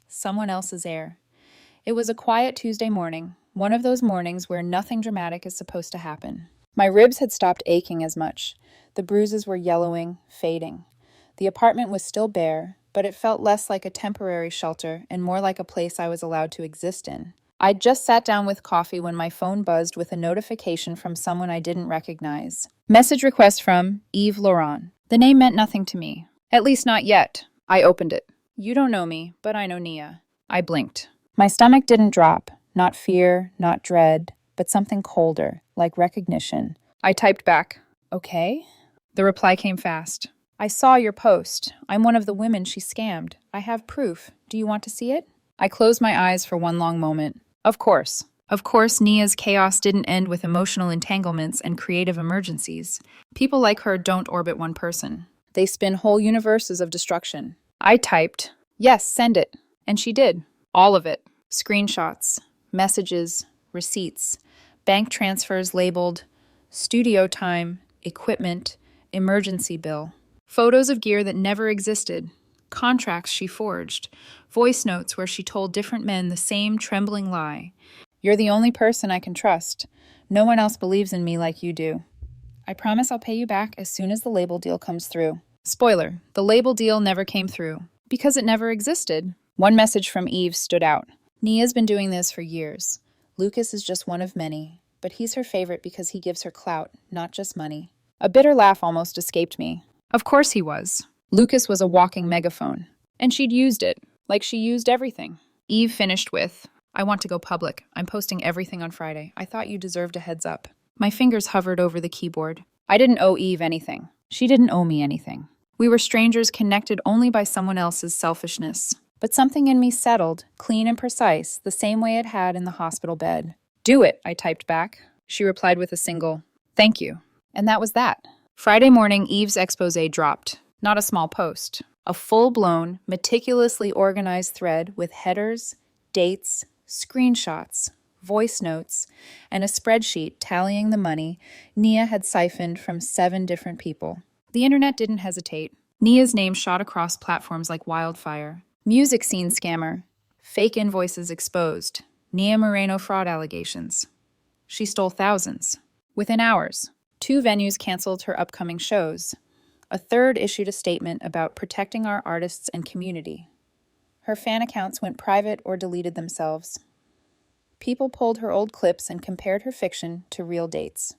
Someone else's air. It was a quiet Tuesday morning, one of those mornings where nothing dramatic is supposed to happen. My ribs had stopped aching as much. The bruises were yellowing, fading. The apartment was still bare, but it felt less like a temporary shelter and more like a place I was allowed to exist in. I'd just sat down with coffee when my phone buzzed with a notification from someone I didn't recognize. Message request from Yves Laurent. The name meant nothing to me. At least not yet. I opened it. "You don't know me, but I know Nia." I blinked. My stomach didn't drop. Not fear, not dread, but something colder, like recognition. I typed back, "Okay?" The reply came fast. "I saw your post. I'm one of the women she scammed. I have proof. Do you want to see it?" I closed my eyes for one long moment. Of course. Of course, Nia's chaos didn't end with emotional entanglements and creative emergencies. People like her don't orbit one person. They spin whole universes of destruction. I typed, "Yes, send it." And she did. All of it. Screenshots, messages, receipts, bank transfers labeled studio time, equipment, emergency bill. Photos of gear that never existed, contracts she forged, voice notes where she told different men the same trembling lie. You're the only person I can trust. No one else believes in me like you do. I promise I'll pay you back as soon as the label deal comes through. Spoiler, the label deal never came through. Because it never existed. One message from Eve stood out. Nia's been doing this for years. Lucas is just one of many, but he's her favorite because he gives her clout, not just money. A bitter laugh almost escaped me. Of course he was. Lucas was a walking megaphone. And she'd used it, like she used everything. Eve finished with, I want to go public. I'm posting everything on Friday. I thought you deserved a heads up. My fingers hovered over the keyboard. I didn't owe Eve anything. She didn't owe me anything. We were strangers connected only by someone else's selfishness. But something in me settled, clean and precise, the same way it had in the hospital bed. Do it, I typed back. She replied with a single, thank you. And that was that. Friday morning, Eve's exposé dropped. Not a small post. A full-blown, meticulously organized thread with headers, dates, screenshots, voice notes, and a spreadsheet tallying the money Nia had siphoned from 7 different people. The internet didn't hesitate. Nia's name shot across platforms like wildfire. Music scene scammer. Fake invoices exposed. Nia Moreno fraud allegations. She stole thousands. Within hours, 2 venues canceled her upcoming shows. A third issued a statement about protecting our artists and community. Her fan accounts went private or deleted themselves. People pulled her old clips and compared her fiction to real dates.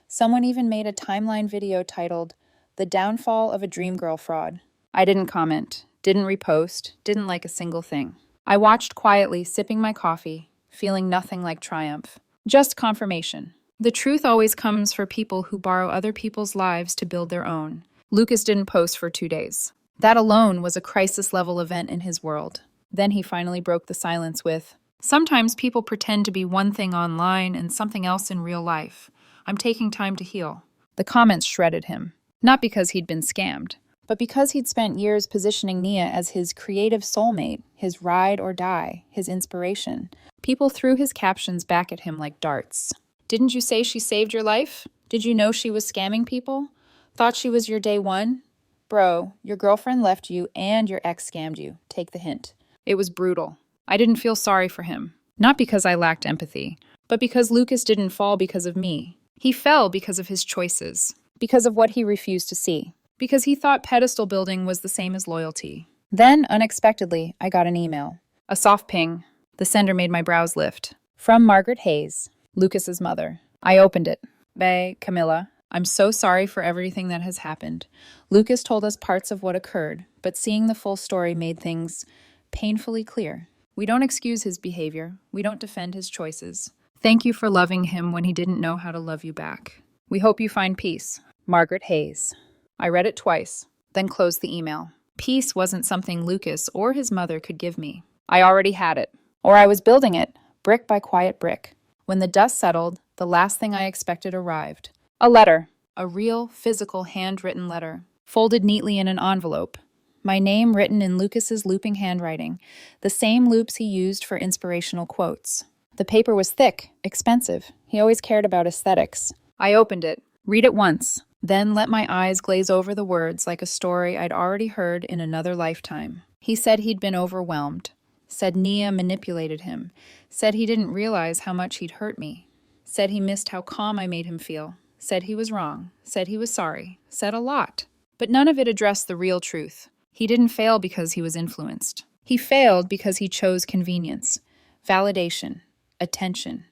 Someone even made a timeline video titled, The Downfall of a Dreamgirl Fraud. I didn't comment, didn't repost, didn't like a single thing. I watched quietly, sipping my coffee, feeling nothing like triumph. Just confirmation. The truth always comes for people who borrow other people's lives to build their own. Lucas didn't post for 2 days. That alone was a crisis-level event in his world. Then he finally broke the silence with, sometimes people pretend to be one thing online and something else in real life. I'm taking time to heal. The comments shredded him. Not because he'd been scammed, but because he'd spent years positioning Nia as his creative soulmate, his ride or die, his inspiration. People threw his captions back at him like darts. Didn't you say she saved your life? Did you know she was scamming people? Thought she was your day one? Bro, your girlfriend left you and your ex scammed you. Take the hint. It was brutal. I didn't feel sorry for him. Not because I lacked empathy, but because Lucas didn't fall because of me. He fell because of his choices, because of what he refused to see, because he thought pedestal building was the same as loyalty. Then, unexpectedly, I got an email. A soft ping. The sender made my brows lift. From Margaret Hayes, Lucas's mother. I opened it. Bae, Camilla, I'm so sorry for everything that has happened. Lucas told us parts of what occurred, but seeing the full story made things painfully clear. We don't excuse his behavior. We don't defend his choices. Thank you for loving him when he didn't know how to love you back. We hope you find peace. Margaret Hayes. I read it twice, then closed the email. Peace wasn't something Lucas or his mother could give me. I already had it. Or I was building it, brick by quiet brick. When the dust settled, the last thing I expected arrived. A letter. A real, physical, handwritten letter. Folded neatly in an envelope. My name written in Lucas's looping handwriting, the same loops he used for inspirational quotes. The paper was thick, expensive. He always cared about aesthetics. I opened it. Read it once. Then let my eyes glaze over the words like a story I'd already heard in another lifetime. He said he'd been overwhelmed. Said Nia manipulated him. Said he didn't realize how much he'd hurt me. Said he missed how calm I made him feel. Said he was wrong. Said he was sorry. Said a lot. But none of it addressed the real truth. He didn't fail because he was influenced. He failed because he chose convenience, validation, attention,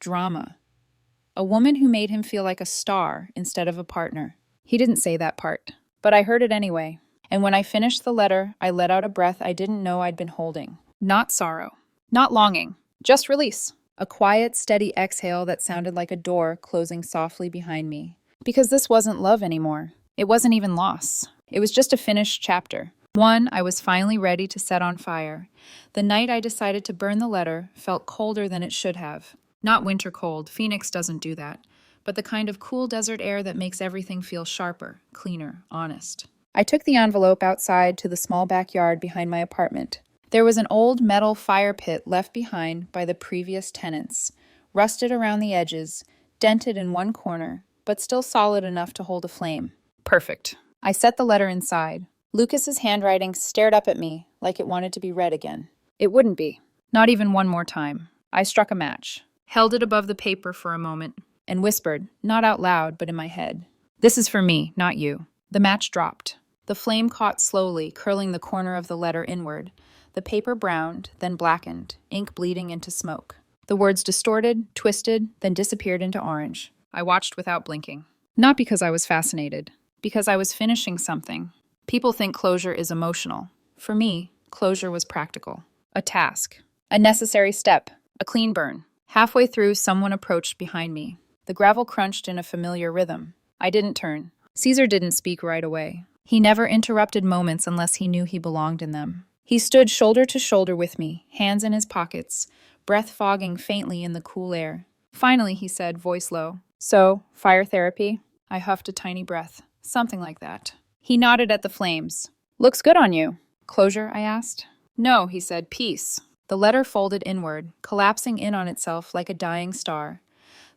drama. A woman who made him feel like a star instead of a partner. He didn't say that part, but I heard it anyway. And when I finished the letter, I let out a breath I didn't know I'd been holding. Not sorrow, not longing, just release. A quiet, steady exhale that sounded like a door closing softly behind me. Because this wasn't love anymore. It wasn't even loss. It was just a finished chapter. One I was finally ready to set on fire. The night I decided to burn the letter felt colder than it should have. Not winter cold, Phoenix doesn't do that, but the kind of cool desert air that makes everything feel sharper, cleaner, honest. I took the envelope outside to the small backyard behind my apartment. There was an old metal fire pit left behind by the previous tenants, rusted around the edges, dented in one corner, but still solid enough to hold a flame. Perfect. I set the letter inside. Lucas's handwriting stared up at me like it wanted to be read again. It wouldn't be. Not even one more time. I struck a match, held it above the paper for a moment, and whispered, not out loud, but in my head, "This is for me, not you." The match dropped. The flame caught slowly, curling the corner of the letter inward. The paper browned, then blackened, ink bleeding into smoke. The words distorted, twisted, then disappeared into orange. I watched without blinking. Not because I was fascinated, because I was finishing something. People think closure is emotional. For me, closure was practical. A task. A necessary step. A clean burn. Halfway through, someone approached behind me. The gravel crunched in a familiar rhythm. I didn't turn. Caesar didn't speak right away. He never interrupted moments unless he knew he belonged in them. He stood shoulder to shoulder with me, hands in his pockets, breath fogging faintly in the cool air. Finally, he said, voice low, "So, fire therapy?" I huffed a tiny breath. Something like that. He nodded at the flames. "Looks good on you." "Closure?" I asked. "No," he said, "peace." The letter folded inward, collapsing in on itself like a dying star.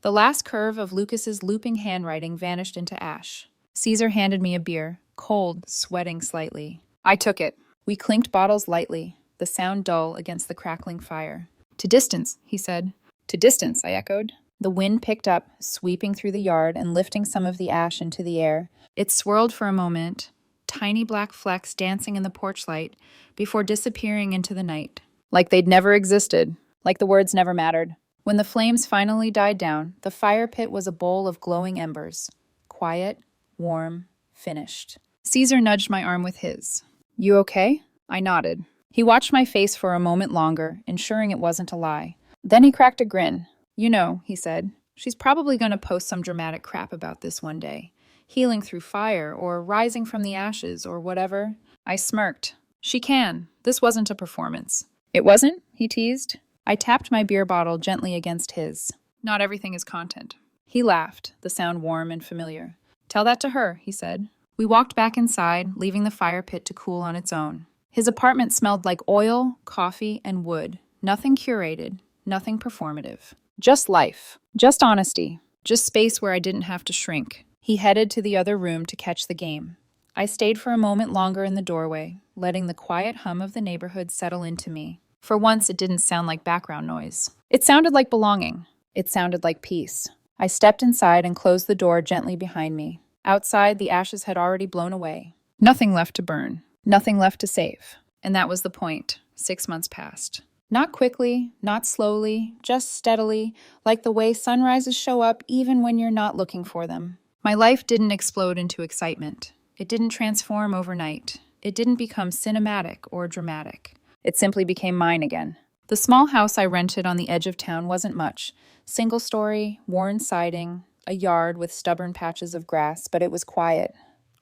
The last curve of Lucas's looping handwriting vanished into ash. Caesar handed me a beer, cold, sweating slightly. I took it. We clinked bottles lightly, the sound dull against the crackling fire. "To distance," he said. "To distance," I echoed. The wind picked up, sweeping through the yard and lifting some of the ash into the air. It swirled for a moment, tiny black flecks dancing in the porch light, before disappearing into the night. Like they'd never existed, like the words never mattered. When the flames finally died down, the fire pit was a bowl of glowing embers. Quiet, warm, finished. Caesar nudged my arm with his. "You okay?" I nodded. He watched my face for a moment longer, ensuring it wasn't a lie. Then he cracked a grin. "You know," he said, "she's probably going to post some dramatic crap about this one day. Healing through fire, or rising from the ashes, or whatever." I smirked. "She can. This wasn't a performance." "It wasn't?" he teased. I tapped my beer bottle gently against his. "Not everything is content." He laughed, the sound warm and familiar. "Tell that to her," he said. We walked back inside, leaving the fire pit to cool on its own. His apartment smelled like oil, coffee, and wood. Nothing curated, nothing performative. Just life. Just honesty. Just space where I didn't have to shrink. He headed to the other room to catch the game. I stayed for a moment longer in the doorway, letting the quiet hum of the neighborhood settle into me. For once, it didn't sound like background noise. It sounded like belonging. It sounded like peace. I stepped inside and closed the door gently behind me. Outside, the ashes had already blown away. Nothing left to burn. Nothing left to save. And that was the point. 6 months passed. Not quickly, not slowly, just steadily, like the way sunrises show up even when you're not looking for them. My life didn't explode into excitement. It didn't transform overnight. It didn't become cinematic or dramatic. It simply became mine again. The small house I rented on the edge of town wasn't much. Single story, worn siding, a yard with stubborn patches of grass, but it was quiet,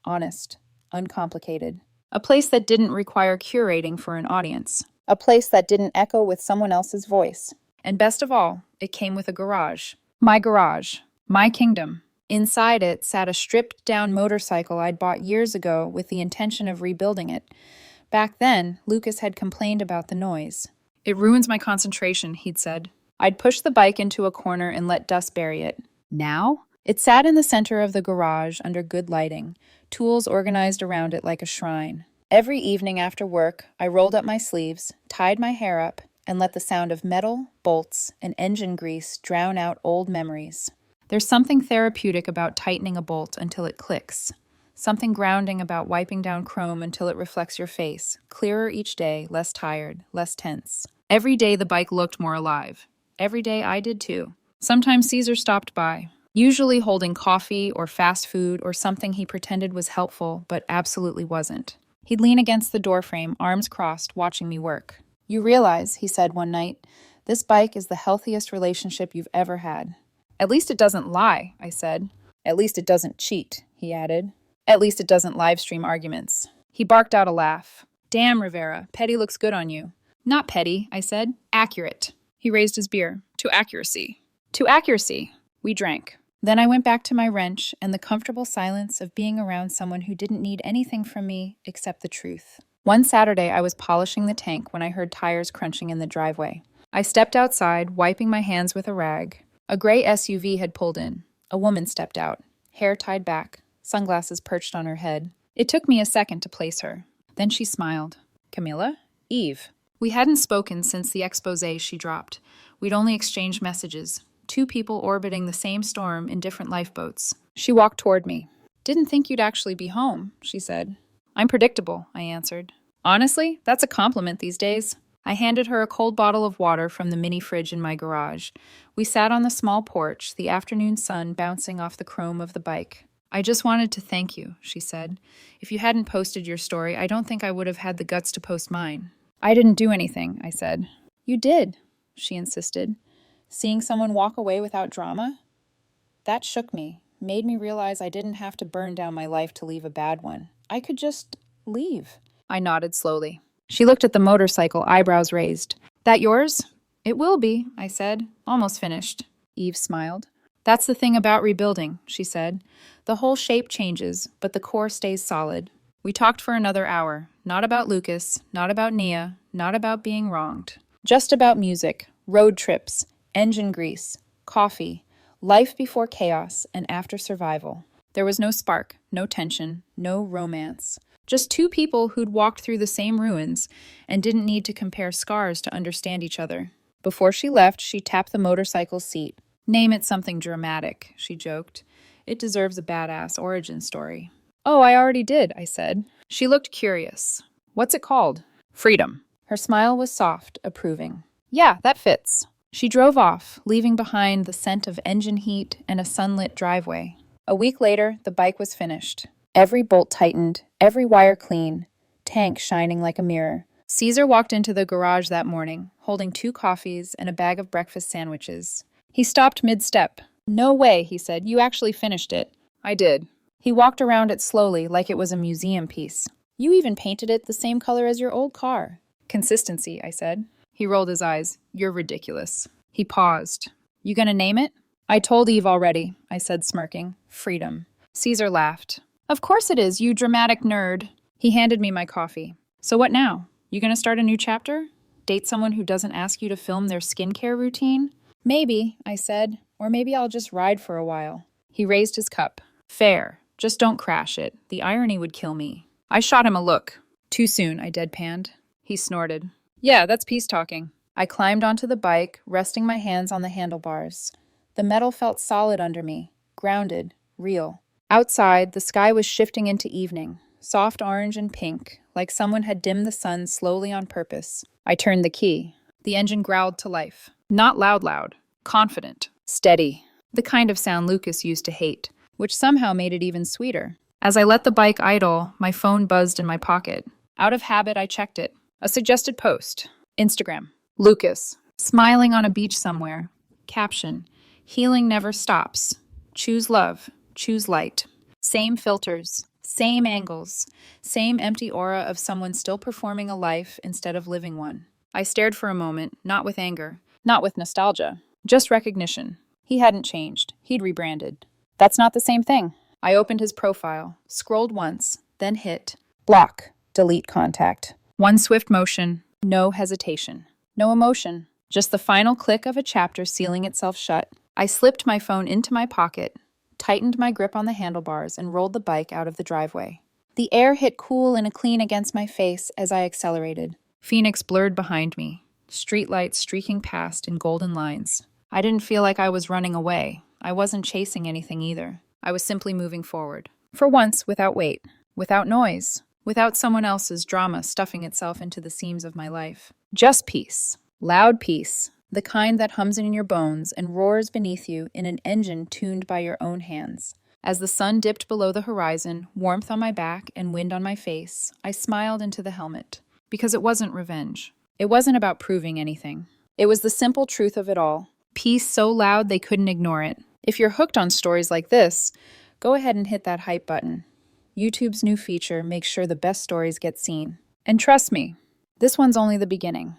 honest, uncomplicated. A place that didn't require curating for an audience. A place that didn't echo with someone else's voice. And best of all, it came with a garage. My garage. My kingdom. Inside it sat a stripped-down motorcycle I'd bought years ago with the intention of rebuilding it. Back then, Lucas had complained about the noise. "It ruins my concentration," he'd said. I'd pushed the bike into a corner and let dust bury it. Now? It sat in the center of the garage under good lighting, tools organized around it like a shrine. Every evening after work, I rolled up my sleeves, tied my hair up, and let the sound of metal, bolts, and engine grease drown out old memories. There's something therapeutic about tightening a bolt until it clicks. Something grounding about wiping down chrome until it reflects your face, clearer each day, less tired, less tense. Every day the bike looked more alive. Every day I did too. Sometimes Caesar stopped by, usually holding coffee or fast food or something he pretended was helpful but absolutely wasn't. He'd lean against the doorframe, arms crossed, watching me work. "You realize," he said one night, "this bike is the healthiest relationship you've ever had." "At least it doesn't lie," I said. "At least it doesn't cheat," he added. "At least it doesn't live stream arguments." He barked out a laugh. "Damn, Rivera, petty looks good on you." "Not petty," I said. "Accurate." He raised his beer. "To accuracy." "To accuracy." We drank. Then I went back to my wrench and the comfortable silence of being around someone who didn't need anything from me except the truth. One Saturday, I was polishing the tank when I heard tires crunching in the driveway. I stepped outside, wiping my hands with a rag. A gray SUV had pulled in. A woman stepped out, hair tied back, sunglasses perched on her head. It took me a second to place her. Then she smiled. Camilla? Eve. We hadn't spoken since the exposé she dropped. We'd only exchanged messages. Two people orbiting the same storm in different lifeboats. She walked toward me. Didn't think you'd actually be home, she said. I'm predictable, I answered. Honestly, that's a compliment these days. I handed her a cold bottle of water from the mini fridge in my garage. We sat on the small porch, the afternoon sun bouncing off the chrome of the bike. I just wanted to thank you, she said. If you hadn't posted your story, I don't think I would have had the guts to post mine. I didn't do anything, I said. You did, she insisted. Seeing someone walk away without drama? That shook me, made me realize I didn't have to burn down my life to leave a bad one. I could just leave. I nodded slowly. She looked at the motorcycle, eyebrows raised. That yours? It will be, I said. Almost finished. Eve smiled. That's the thing about rebuilding, she said. The whole shape changes, but the core stays solid. We talked for another hour. Not about Lucas, not about Nia, not about being wronged. Just about music, road trips, engine grease, coffee, life before chaos and after survival. There was no spark, no tension, no romance. Just two people who'd walked through the same ruins and didn't need to compare scars to understand each other. Before she left, she tapped the motorcycle seat. Name it something dramatic, she joked. It deserves a badass origin story. Oh, I already did, I said. She looked curious. What's it called? Freedom. Her smile was soft, approving. Yeah, that fits. She drove off, leaving behind the scent of engine heat and a sunlit driveway. A week later, the bike was finished. Every bolt tightened, every wire clean, tank shining like a mirror. Caesar walked into the garage that morning, holding 2 coffees and a bag of breakfast sandwiches. He stopped mid-step. No way, he said. You actually finished it. I did. He walked around it slowly, like it was a museum piece. You even painted it the same color as your old car. Consistency, I said. He rolled his eyes. You're ridiculous. He paused. You gonna name it? I told Eve already, I said, smirking. Freedom. Caesar laughed. Of course it is, you dramatic nerd. He handed me my coffee. So what now? You gonna start a new chapter? Date someone who doesn't ask you to film their skincare routine? Maybe, I said. Or maybe I'll just ride for a while. He raised his cup. Fair. Just don't crash it. The irony would kill me. I shot him a look. Too soon, I deadpanned. He snorted. Yeah, that's peace talking. I climbed onto the bike, resting my hands on the handlebars. The metal felt solid under me, grounded, real. Outside, the sky was shifting into evening, soft orange and pink, like someone had dimmed the sun slowly on purpose. I turned the key. The engine growled to life. Not loud, confident, steady, the kind of sound Lucas used to hate, which somehow made it even sweeter. As I let the bike idle, my phone buzzed in my pocket. Out of habit, I checked it. A suggested post. Instagram. Lucas, smiling on a beach somewhere. Caption. Healing never stops. Choose love. Choose light. Same filters. Same angles. Same empty aura of someone still performing a life instead of living one. I stared for a moment, not with anger, not with nostalgia, just recognition. He hadn't changed. He'd rebranded. That's not the same thing. I opened his profile, scrolled once, then hit block, delete contact. One swift motion, no hesitation, no emotion, just the final click of a chapter sealing itself shut. I slipped my phone into my pocket, tightened my grip on the handlebars, and rolled the bike out of the driveway. The air hit cool and clean against my face as I accelerated. Phoenix blurred behind me, streetlights streaking past in golden lines. I didn't feel like I was running away. I wasn't chasing anything either. I was simply moving forward. For once, without weight, without noise, without someone else's drama stuffing itself into the seams of my life. Just peace. Loud peace. The kind that hums in your bones and roars beneath you in an engine tuned by your own hands. As the sun dipped below the horizon, warmth on my back and wind on my face, I smiled into the helmet. Because it wasn't revenge. It wasn't about proving anything. It was the simple truth of it all. Peace so loud they couldn't ignore it. If you're hooked on stories like this, go ahead and hit that hype button. YouTube's new feature makes sure the best stories get seen. And trust me, this one's only the beginning.